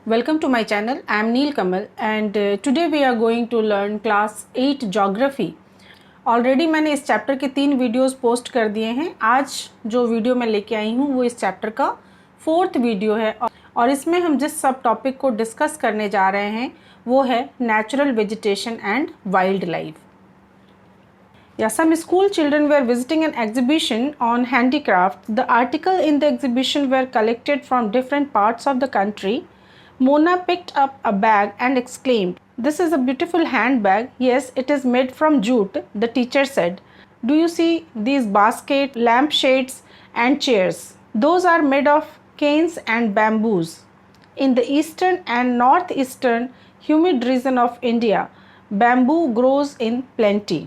Welcome to my channel. I am Neel Kamal and today we are going to learn class 8 Geography. Already मैंने इस chapter के 3 videos post कर दिए हैं। आज जो वीडियो मैं लेके आई हूँ वो इस चैप्टर का 4th वीडियो है और इसमें हम जिस सब टॉपिक को डिस्कस करने जा रहे हैं वो है natural vegetation and wild life. Some school children were visiting an exhibition on handicraft. The articles in the exhibition were collected from different parts of the country. Mona picked up a bag and exclaimed, "This is a beautiful handbag. Yes, it is made from jute," the teacher said. "Do you see these baskets, lampshades and chairs? Those are made of canes and bamboos. In the eastern and northeastern humid region of India, bamboo grows in plenty."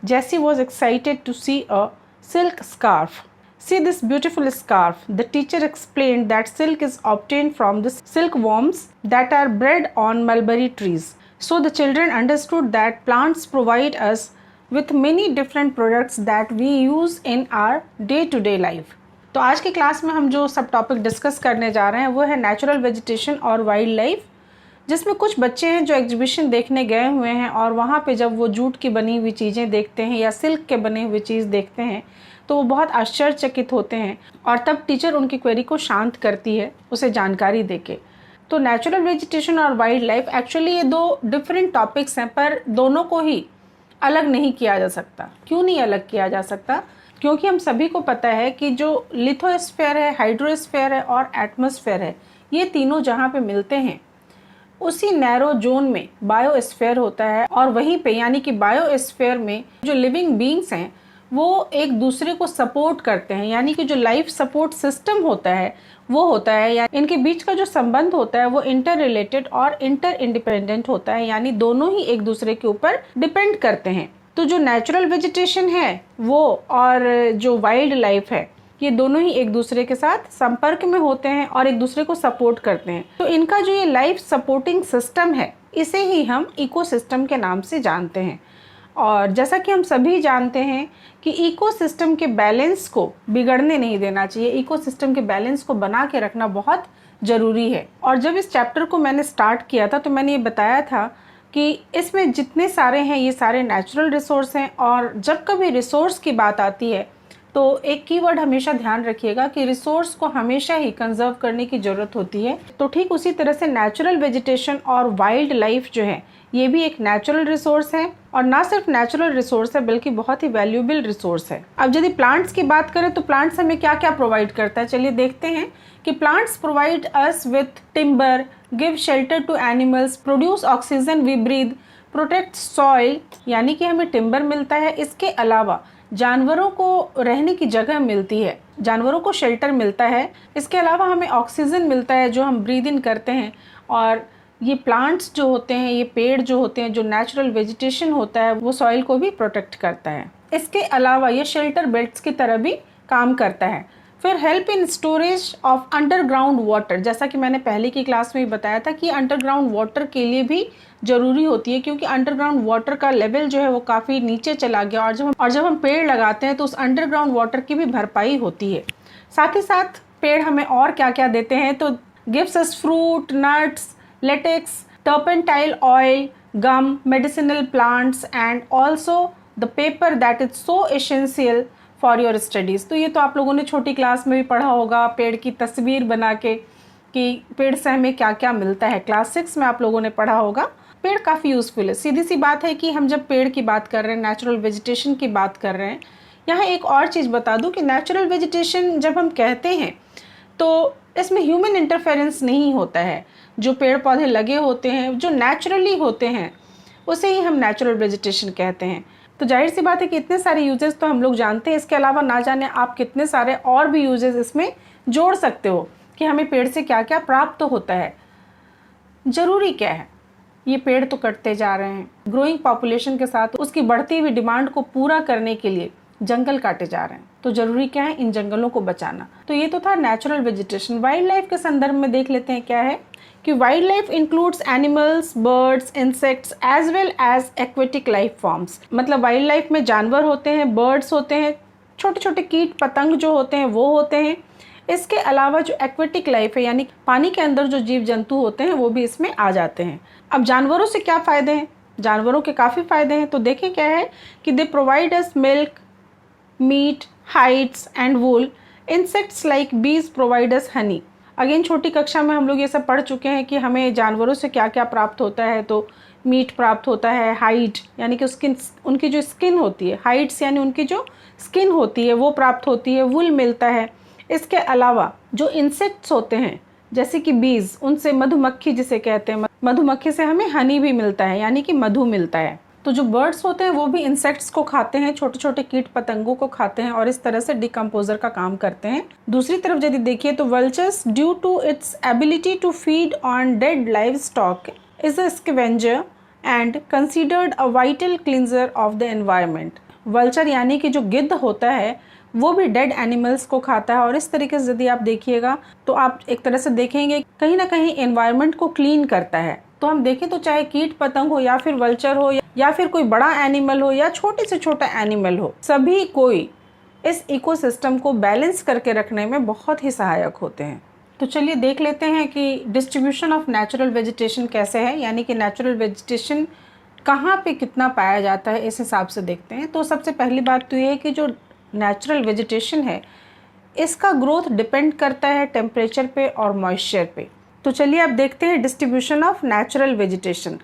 Jessie was excited to see a silk scarf. "See this beautiful scarf." The teacher explained that silk is obtained from the silkworms that are bred on mulberry trees. So the children understood that plants provide us with many different products that we use in our day-to-day life. तो आज की class में हम जो सब topic discuss करने जा रहे हैं वो है नेचुरल वेजिटेशन और वाइल्ड लाइफ, जिसमें कुछ बच्चे हैं जो एग्जीबिशन देखने गए हुए हैं और वहाँ पे जब वो जूट की बनी हुई चीज़ें देखते हैं या सिल्क के बने हुए चीज़ देखते हैं तो वो बहुत आश्चर्यचकित होते हैं और तब टीचर उनकी क्वेरी को शांत करती है उसे जानकारी देके। तो नेचुरल वेजिटेशन और वाइल्ड लाइफ एक्चुअली ये 2 डिफरेंट टॉपिक्स हैं, पर दोनों को ही अलग नहीं किया जा सकता। क्यों नहीं अलग किया जा सकता? क्योंकि हम सभी को पता है कि जो लिथोस्फीयर है, हाइड्रोस्फीयर है और एटमॉस्फेयर है, ये तीनों जहाँ पे मिलते हैं उसी नैरो जोन में बायोस्फीयर होता है और वहीं पे यानी कि बायोस्फीयर में जो लिविंग बीइंग्स हैं वो एक दूसरे को सपोर्ट करते हैं, यानी कि जो लाइफ सपोर्ट सिस्टम होता है वो होता है या इनके बीच का जो संबंध होता है वो इंटर रिलेटेड और इंटर इंडिपेंडेंट होता है, यानी दोनों ही एक दूसरे के ऊपर डिपेंड करते हैं। तो जो नेचुरल वेजिटेशन है वो और जो वाइल्ड लाइफ है ये दोनों ही एक दूसरे के साथ संपर्क में होते हैं और एक दूसरे को सपोर्ट करते हैं। तो इनका जो ये लाइफ सपोर्टिंग सिस्टम है इसे ही हम इकोसिस्टम के नाम से जानते हैं। और जैसा कि हम सभी जानते हैं कि इकोसिस्टम के बैलेंस को बिगड़ने नहीं देना चाहिए, इकोसिस्टम के बैलेंस को बना के रखना बहुत ज़रूरी है। और जब इस चैप्टर को मैंने स्टार्ट किया था तो मैंने ये बताया था कि इसमें जितने सारे हैं ये सारे नेचुरल रिसोर्स हैं और जब कभी रिसोर्स की बात आती है तो एक कीवर्ड हमेशा ध्यान रखिएगा कि रिसोर्स को हमेशा ही कंजर्व करने की ज़रूरत होती है। तो ठीक उसी तरह से नेचुरल वेजिटेशन और वाइल्ड लाइफ जो है ये भी एक नेचुरल रिसोर्स है और ना सिर्फ नेचुरल रिसोर्स है बल्कि बहुत ही वैल्यूएबल रिसोर्स है। अब यदि प्लांट्स की बात करें तो प्लांट्स हमें क्या क्या प्रोवाइड करता है, चलिए देखते हैं कि plants provide us with timber, give shelter to animals, produce oxygen we breathe, protect soil, यानी कि हमें टिम्बर मिलता है। इसके अलावा जानवरों को रहने की जगह मिलती है, जानवरों को शेल्टर मिलता है। इसके अलावा हमें ऑक्सीजन मिलता है जो हम ब्रीद इन करते हैं। और ये प्लांट्स जो होते हैं, ये पेड़ जो होते हैं, जो नेचुरल वेजिटेशन होता है वो सॉइल को भी प्रोटेक्ट करता है। इसके अलावा ये शेल्टर बेल्ट्स की तरह भी काम करता है। फिर help in storage of underground water, जैसा कि मैंने पहले की क्लास में बताया था कि अंडरग्राउंड वाटर के लिए भी ज़रूरी होती है क्योंकि अंडरग्राउंड वाटर का लेवल जो है वो काफ़ी नीचे चला गया और जब हम पेड़ लगाते हैं तो उस अंडरग्राउंड वाटर की भी भरपाई होती है। साथ ही साथ पेड़ हमें और क्या क्या देते हैं तो gives us fruit, nuts, latex, turpentine oil, gum, medicinal plants and also the paper that is so essential for your studies. तो ये तो आप लोगों ने छोटी क्लास में भी पढ़ा होगा, पेड़ की तस्वीर बना के कि पेड़ से हमें क्या क्या मिलता है। क्लास 6 में आप लोगों ने पढ़ा होगा। पेड़ काफ़ी यूज़फुल है। सीधी सी बात है कि हम जब पेड़ की बात कर रहे हैं, नेचुरल वेजिटेशन की बात कर रहे हैं, यहाँ एक और चीज़ बता दूँ कि नेचुरल वेजिटेशन जब हम कहते हैं तो इसमें ह्यूमन इंटरफेरेंस नहीं होता है। जो पेड़ पौधे लगे होते हैं, जो नेचुरली होते हैं, उसे ही हम नेचुरल वेजिटेशन कहते हैं। तो जाहिर सी बात है कि इतने सारे यूजेस तो हम लोग जानते हैं, इसके अलावा ना जाने आप कितने सारे और भी यूजेस इसमें जोड़ सकते हो कि हमें पेड़ से क्या क्या प्राप्त होता है। ज़रूरी क्या है, ये पेड़ तो कटते जा रहे हैं, ग्रोइंग पॉपुलेशन के साथ उसकी बढ़ती हुई डिमांड को पूरा करने के लिए जंगल काटे जा रहे हैं। तो ज़रूरी क्या है, इन जंगलों को बचाना। तो ये तो था नेचुरल वेजिटेशन। वाइल्ड लाइफ के संदर्भ में देख लेते हैं क्या है कि wild life includes animals, birds, insects as well as aquatic life forms. मतलब वाइल्ड लाइफ में जानवर होते हैं, बर्ड्स होते हैं, छोटे छोटे कीट पतंग जो होते हैं वो होते हैं, इसके अलावा जो एक्वेटिक लाइफ है यानी पानी के अंदर जो जीव जंतु होते हैं वो भी इसमें आ जाते हैं। अब जानवरों से क्या फ़ायदे हैं? जानवरों के काफ़ी फ़ायदे हैं। तो देखें क्या है कि they provide us milk, meat, hides and wool. Insects like bees provide us honey. Again छोटी कक्षा में हम लोग ये सब पढ़ चुके हैं कि हमें जानवरों से क्या क्या प्राप्त होता है। तो मीट प्राप्त होता है, हाइड यानी कि उनकी जो स्किन होती है, हाइड्स यानी उनकी जो स्किन होती है वो प्राप्त होती है, वूल मिलता है। इसके अलावा जो इंसेक्ट्स होते हैं जैसे कि बीज, उनसे मधुमक्खी जिसे कहते हैं, मधुमक्खी से हमें हनी भी मिलता है यानी कि मधु मिलता है। तो जो बर्ड्स होते हैं वो भी इंसेक्ट्स को खाते हैं, छोटे छोटे कीट पतंगों को खाते हैं और इस तरह से डिकम्पोजर का काम करते हैं। दूसरी तरफ यदि देखिए तो vultures due to its ability to feed on dead livestock is a scavenger and considered a vital cleanser of the environment. Vulture यानी कि जो गिद्ध होता है वो भी डेड एनिमल्स को खाता है और इस तरीके से यदि आप देखिएगा तो आप एक तरह से देखेंगे कहीं ना कहीं एनवायरनमेंट को क्लीन करता है। तो हम देखें तो चाहे कीट पतंग हो या फिर वल्चर हो या फिर कोई बड़ा एनिमल हो या छोटे से छोटा एनिमल हो, सभी कोई इस इकोसिस्टम को बैलेंस करके रखने में बहुत ही सहायक होते हैं। तो चलिए देख लेते हैं कि डिस्ट्रीब्यूशन ऑफ नेचुरल वेजिटेशन कैसे है, यानी कि नेचुरल वेजिटेशन कहाँ पे कितना पाया जाता है, इस हिसाब से देखते हैं। तो सबसे पहली बात तो ये है कि जो नेचुरल वेजिटेशन है इसका ग्रोथ डिपेंड करता है टेम्परेचर पे और मॉइस्चर पे। तो चलिए अब देखते हैं डिस्ट्रीब्यूशन ऑफ नेचुरल वेजिटेशन।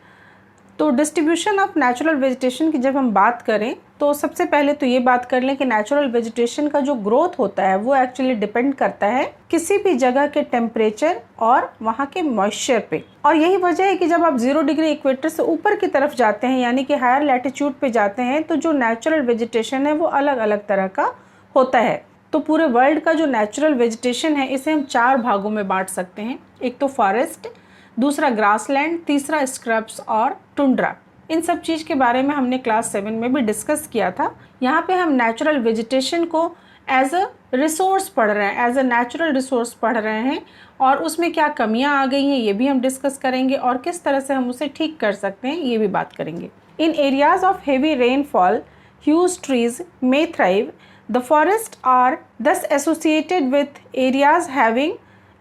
तो डिस्ट्रीब्यूशन ऑफ नेचुरल वेजिटेशन की जब हम बात करें तो सबसे पहले तो ये बात कर लें कि नेचुरल वेजिटेशन का जो ग्रोथ होता है वो एक्चुअली डिपेंड करता है किसी भी जगह के टेम्परेचर और वहाँ के मॉइस्चर पे। और यही वजह है कि जब आप 0 डिग्री इक्वेटर से ऊपर की तरफ जाते हैं यानी कि हायर लैटिट्यूड पे जाते हैं तो जो नेचुरल वेजिटेशन है वो अलग अलग तरह का होता है। तो पूरे वर्ल्ड का जो नेचुरल वेजिटेशन है इसे हम 4 भागों में बांट सकते हैं। एक तो फॉरेस्ट, दूसरा ग्रासलैंड, तीसरा स्क्रब्स और टुंड्रा। इन सब चीज़ के बारे में हमने क्लास 7 में भी डिस्कस किया था। यहाँ पे हम नेचुरल वेजिटेशन को एज अ रिसोर्स पढ़ रहे हैं, एज अ नेचुरल रिसोर्स पढ़ रहे हैं और उसमें क्या कमियाँ आ गई हैं ये भी हम डिस्कस करेंगे और किस तरह से हम उसे ठीक कर सकते हैं ये भी बात करेंगे। In areas of heavy rainfall huge trees may thrive. The forests are thus associated with areas having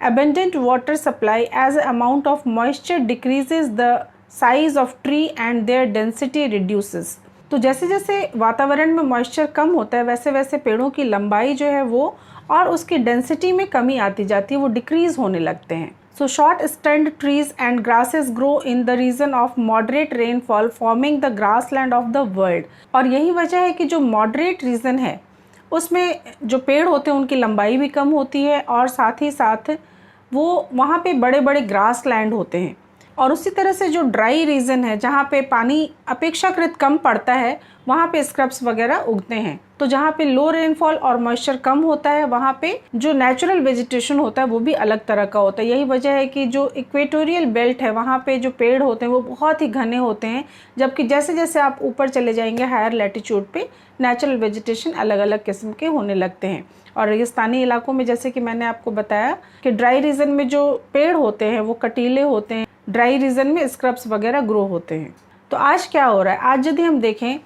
abundant water supply. As the amount of moisture decreases, the size of tree and their density reduces. तो जैसे जैसे वातावरण में moisture कम होता है वैसे वैसे पेड़ों की लंबाई जो है वो और उसकी डेंसिटी में कमी आती जाती है, वो डिक्रीज होने लगते हैं। So short stemmed trees and grasses grow in the region of moderate rainfall, forming the grassland of the world. और यही वजह है कि जो moderate region है उसमें जो पेड़ होते हैं उनकी लंबाई भी कम होती है और साथ ही साथ वो वहाँ पे बड़े बड़े ग्रास लैंड होते हैं। और उसी तरह से जो ड्राई रीजन है जहाँ पे पानी अपेक्षाकृत कम पड़ता है वहाँ पे स्क्रब्स वगैरह उगते हैं। तो जहाँ पे लो रेनफॉल और मॉइस्चर कम होता है वहाँ पे जो नेचुरल वेजिटेशन होता है वो भी अलग तरह का होता है। यही वजह है कि जो इक्वेटोरियल बेल्ट है वहाँ पे जो पेड़ होते हैं वो बहुत ही घने होते हैं, जबकि जैसे जैसे आप ऊपर चले जाएंगे हायर लैटिट्यूड पे नेचुरल वेजिटेशन अलग अलग किस्म के होने लगते हैं। और रेगिस्तानी इलाकों में जैसे कि मैंने आपको बताया कि ड्राई रीजन में जो पेड़ होते हैं वो कटीले होते हैं, ड्राई रीजन में स्क्रब्स वगैरह ग्रो होते हैं। तो आज क्या हो रहा है, आज यदि हम देखें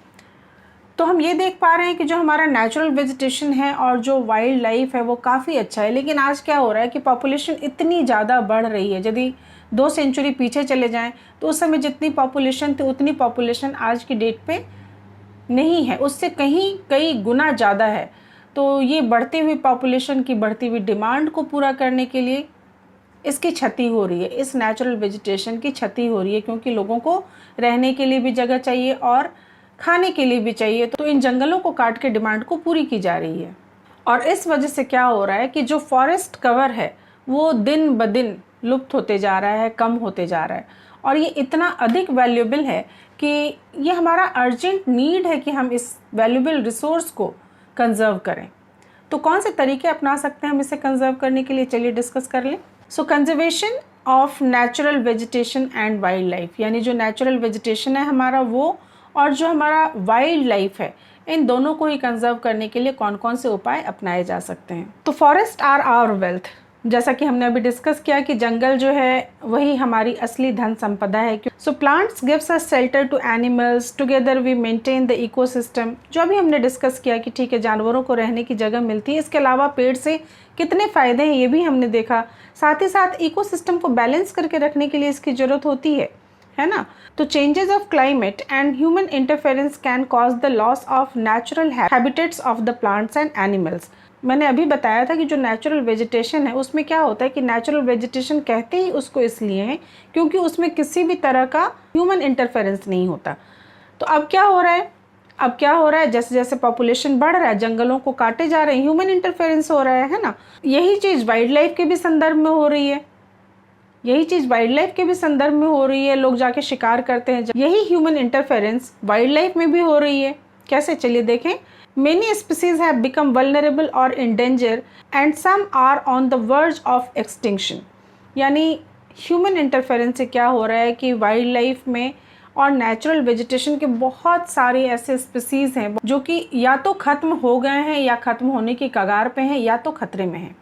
तो हम ये देख पा रहे हैं कि जो हमारा नेचुरल वेजिटेशन है और जो वाइल्ड लाइफ है वो काफ़ी अच्छा है। लेकिन आज क्या हो रहा है कि पॉपुलेशन इतनी ज़्यादा बढ़ रही है। यदि 2 सेंचुरी पीछे चले जाएं तो उस समय जितनी पॉपुलेशन थी उतनी पॉपुलेशन आज की डेट पे नहीं है, उससे कई गुना ज़्यादा है। तो ये बढ़ती हुई पॉपुलेशन की बढ़ती हुई डिमांड को पूरा करने के लिए इसकी क्षति हो रही है, इस नेचुरल वेजिटेशन की क्षति हो रही है, क्योंकि लोगों को रहने के लिए भी जगह चाहिए और खाने के लिए भी चाहिए। तो इन जंगलों को काट के डिमांड को पूरी की जा रही है। और इस वजह से क्या हो रहा है कि जो फॉरेस्ट कवर है वो दिन ब दिन लुप्त होते जा रहा है, कम होते जा रहा है। और ये इतना अधिक वैल्यूएबल है कि ये हमारा अर्जेंट नीड है कि हम इस वैल्यूएबल रिसोर्स को कंजर्व करें। तो कौन से तरीके अपना सकते हैं हम इसे कंजर्व करने के लिए, चलिए डिस्कस कर लें। So conservation of natural vegetation and wild life, यानी जो नेचुरल वेजिटेशन है हमारा वो और जो हमारा वाइल्ड लाइफ है, इन दोनों को ही कंजर्व करने के लिए कौन कौन से उपाय अपनाए जा सकते हैं। तो फॉरेस्ट आर आवर वेल्थ, जैसा कि हमने अभी डिस्कस किया कि जंगल जो है वही हमारी असली धन संपदा है। So plants gives us shelter to animals, together we maintain the ecosystem. जो अभी हमने डिस्कस किया कि ठीक है, जानवरों को रहने की जगह मिलती है, इसके अलावा पेड़ से कितने फ़ायदे हैं ये भी हमने देखा। साथ ही साथ इकोसिस्टम को बैलेंस करके रखने के लिए इसकी ज़रूरत होती है ना। तो changes of climate and human interference can cause the loss of natural habitats of the plants and animals. मैंने अभी बताया था कि जो नेचुरल वेजिटेशन है उसमें क्या होता है कि नेचुरल वेजिटेशन कहते ही उसको इसलिए हैं क्योंकि उसमें किसी भी तरह का ह्यूमन इंटरफेरेंस नहीं होता। तो अब क्या हो रहा है, जैसे जैसे पॉपुलेशन बढ़ रहा है, जंगलों को काटे जा रहे हैं, ह्यूमन इंटरफेरेंस हो रहा है ना। यही चीज़ वाइल्ड लाइफ के भी संदर्भ में हो रही है, लोग जाके शिकार करते हैं, यही ह्यूमन इंटरफेरेंस वाइल्ड लाइफ में भी हो रही है। कैसे, चलिए देखें। Many species have become vulnerable or in danger and some are on the verge of extinction। यानी ह्यूमन इंटरफेरेंस से क्या हो रहा है कि वाइल्ड लाइफ में और नेचुरल वेजिटेशन के बहुत सारे ऐसे स्पीसीज़ हैं जो कि या तो ख़त्म हो गए हैं या ख़त्म होने की कगार पे हैं या तो खतरे में हैं।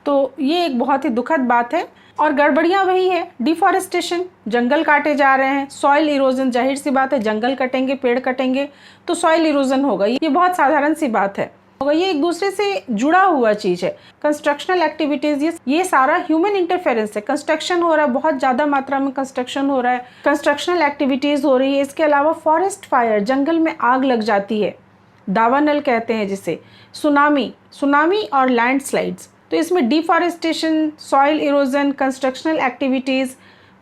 तो ये एक बहुत ही दुखद बात है। और गड़बड़ियाँ वही है, डिफॉरेस्टेशन, जंगल काटे जा रहे हैं, सॉइल इरोजन, जाहिर सी बात है जंगल कटेंगे, पेड़ कटेंगे तो सॉइल इरोजन होगा, ये बहुत साधारण सी बात है। ये एक दूसरे से जुड़ा हुआ चीज़ है। कंस्ट्रक्शनल एक्टिविटीज़, ये सारा ह्यूमन इंटरफेरेंस है। कंस्ट्रक्शन हो रहा है, बहुत ज़्यादा मात्रा में कंस्ट्रक्शन हो रहा है, कंस्ट्रक्शनल एक्टिविटीज़ हो रही है। इसके अलावा फॉरेस्ट फायर, जंगल में आग लग जाती है, दावानल कहते हैं जिसे, सुनामी और लैंडस्लाइड्स। तो इसमें deforestation, soil erosion, constructional activities,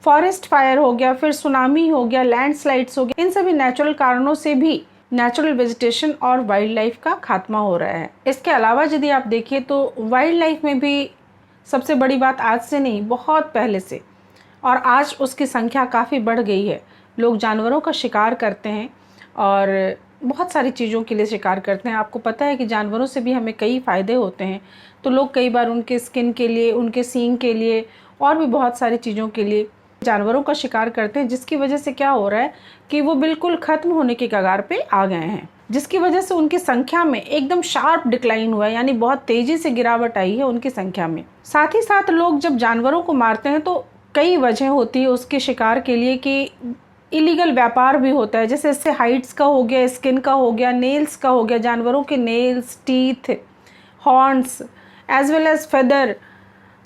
forest fire हो गया, फिर सुनामी हो गया, लैंडस्लाइड्स हो गया, इन सभी नेचुरल कारणों से भी नेचुरल वेजिटेशन और वाइल्ड लाइफ का खात्मा हो रहा है। इसके अलावा यदि आप देखिए तो वाइल्ड लाइफ में भी सबसे बड़ी बात आज से नहीं, बहुत पहले से, और आज उसकी संख्या काफ़ी बढ़ गई है। लोग जानवरों का शिकार करते हैं और बहुत सारी चीज़ों के लिए शिकार करते हैं। आपको पता है कि जानवरों से भी हमें कई फ़ायदे होते हैं, तो लोग कई बार उनके स्किन के लिए, उनके सींग के लिए और भी बहुत सारी चीज़ों के लिए जानवरों का शिकार करते हैं, जिसकी वजह से क्या हो रहा है कि वो बिल्कुल ख़त्म होने की कगार पे आ गए हैं, जिसकी वजह से उनकी संख्या में एकदम शार्प डिक्लाइन हुआ है, यानी बहुत तेज़ी से गिरावट आई है उनकी संख्या में। साथ ही साथ लोग जब जानवरों को मारते हैं तो कई वजह होती है उसके शिकार के लिए कि इलीगल व्यापार भी होता है, जैसे इससे हाइट्स का हो गया, स्किन का हो गया, नेल्स का हो गया, जानवरों के nails, teeth, horns as well as feather.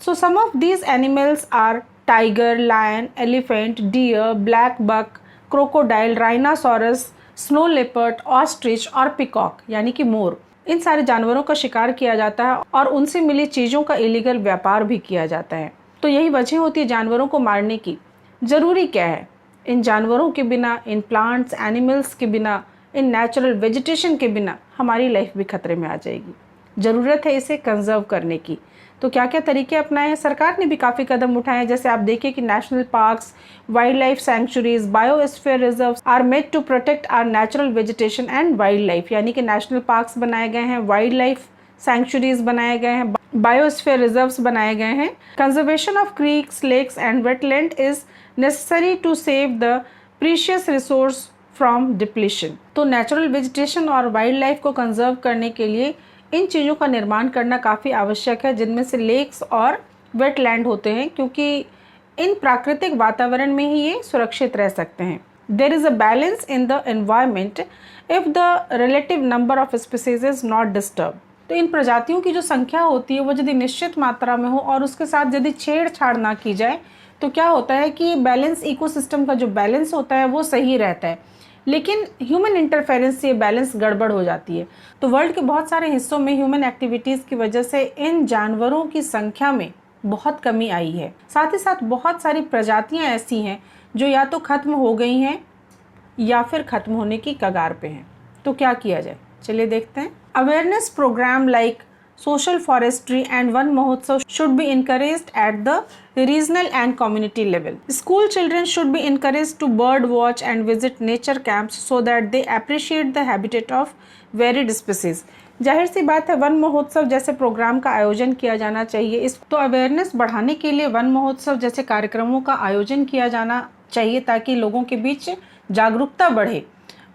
So some of these animals are tiger, lion, elephant, deer, black buck, crocodile, rhinoceros, snow leopard, ostrich और peacock यानी कि मोर। इन सारे जानवरों का शिकार किया जाता है और उनसे मिली चीज़ों का इलीगल व्यापार भी किया जाता है। तो यही वजह होती है जानवरों को मारने की। ज़रूरी क्या है, इन जानवरों के बिना, इन प्लांट्स, एनिमल्स के बिना, इन नेचुरल वेजिटेशन के बिना हमारी लाइफ भी खतरे में आ जाएगी। ज़रूरत है इसे कंजर्व करने की। तो क्या क्या तरीके अपनाए हैं, सरकार ने भी काफ़ी कदम उठाए हैं। जैसे आप देखिए कि national parks, wild life sanctuaries, biosphere reserves are made to protect our natural vegetation and wild life, यानी कि नेशनल पार्क्स बनाए गए हैं, वाइल्ड लाइफ सैंक्चुरीज बनाए गए हैं, बायोस्फीयर रिजर्व्स बनाए गए हैं। Conservation of creeks, lakes and wetland is necessary to save the precious resource from depletion. तो नेचुरल वेजिटेशन और वाइल्ड लाइफ को कंजर्व करने के लिए इन चीज़ों का निर्माण करना काफ़ी आवश्यक है, जिनमें से लेक्स और वेटलैंड होते हैं, क्योंकि इन प्राकृतिक वातावरण में ही ये सुरक्षित रह सकते हैं। There is a balance in the environment if the relative number of species is not disturb. तो इन प्रजातियों की जो संख्या होती है वो यदि निश्चित मात्रा में हो और उसके साथ यदि छेड़छाड़ ना की जाए तो क्या होता है कि बैलेंस, इकोसिस्टम का जो बैलेंस होता है वो सही रहता है। लेकिन ह्यूमन इंटरफेरेंस से ये बैलेंस गड़बड़ हो जाती है। तो वर्ल्ड के बहुत सारे हिस्सों में ह्यूमन एक्टिविटीज़ की वजह से इन जानवरों की संख्या में बहुत कमी आई है। साथ ही साथ बहुत सारी प्रजातियां ऐसी हैं जो या तो ख़त्म हो गई हैं या फिर ख़त्म होने की कगार पे हैं। तो क्या किया जाए, चलिए देखते हैं। Awareness program like social forestry and Van Mahotsav should be encouraged at the regional and community level. School children should be encouraged to bird watch and visit nature camps so that they appreciate the habitat of varied species. जाहिर सी बात है one महोत्सव जैसे programme का आयोजन किया जाना चाहिए। इस तो अवेयरनेस बढ़ाने के लिए वन महोत्सव जैसे कार्यक्रमों का आयोजन किया जाना चाहिए ताकि लोगों के बीच जागरूकता बढ़े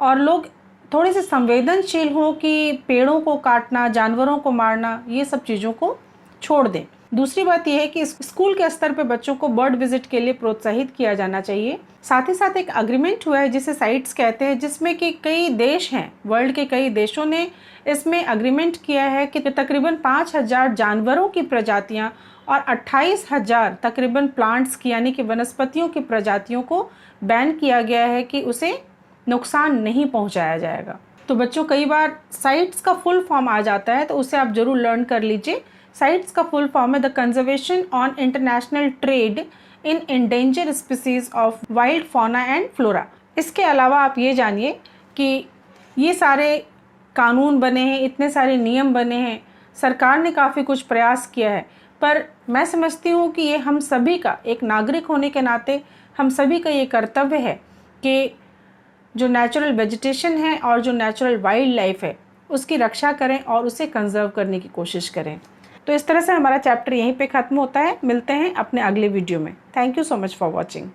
और लोग थोड़े से संवेदनशील हों कि पेड़ों को काटना, जानवरों को मारना, ये सब चीज़ों को छोड़ दें। दूसरी बात यह है कि स्कूल के स्तर पे बच्चों को बर्ड विजिट के लिए प्रोत्साहित किया जाना चाहिए। साथ ही साथ एक अग्रीमेंट हुआ है जिसे साइट्स कहते हैं, जिसमें कि कई देश हैं, वर्ल्ड के कई देशों ने इसमें अग्रीमेंट किया है कि तकरीबन 5000 जानवरों की प्रजातियां और 28,000 तकरीबन प्लांट्स की यानी कि वनस्पतियों की प्रजातियों को बैन किया गया है कि उसे नुकसान नहीं पहुंचाया जाएगा। तो बच्चों, कई बार साइट्स का फुल फॉर्म आ जाता है, तो उसे आप जरूर लर्न कर लीजिए। साइट्स का फुल फॉर्म है the conservation on international trade in endangered species of wild fauna and flora. इसके अलावा आप ये जानिए कि ये सारे कानून बने हैं, इतने सारे नियम बने हैं, सरकार ने काफ़ी कुछ प्रयास किया है, पर मैं समझती हूँ कि ये हम सभी का, एक नागरिक होने के नाते हम सभी का ये कर्तव्य है कि जो नेचुरल वेजिटेशन है और जो नेचुरल वाइल्ड लाइफ है उसकी रक्षा करें और उसे कंजर्व करने की कोशिश करें। तो इस तरह से हमारा चैप्टर यहीं पे ख़त्म होता है। मिलते हैं अपने अगले वीडियो में। Thank you so much for watching.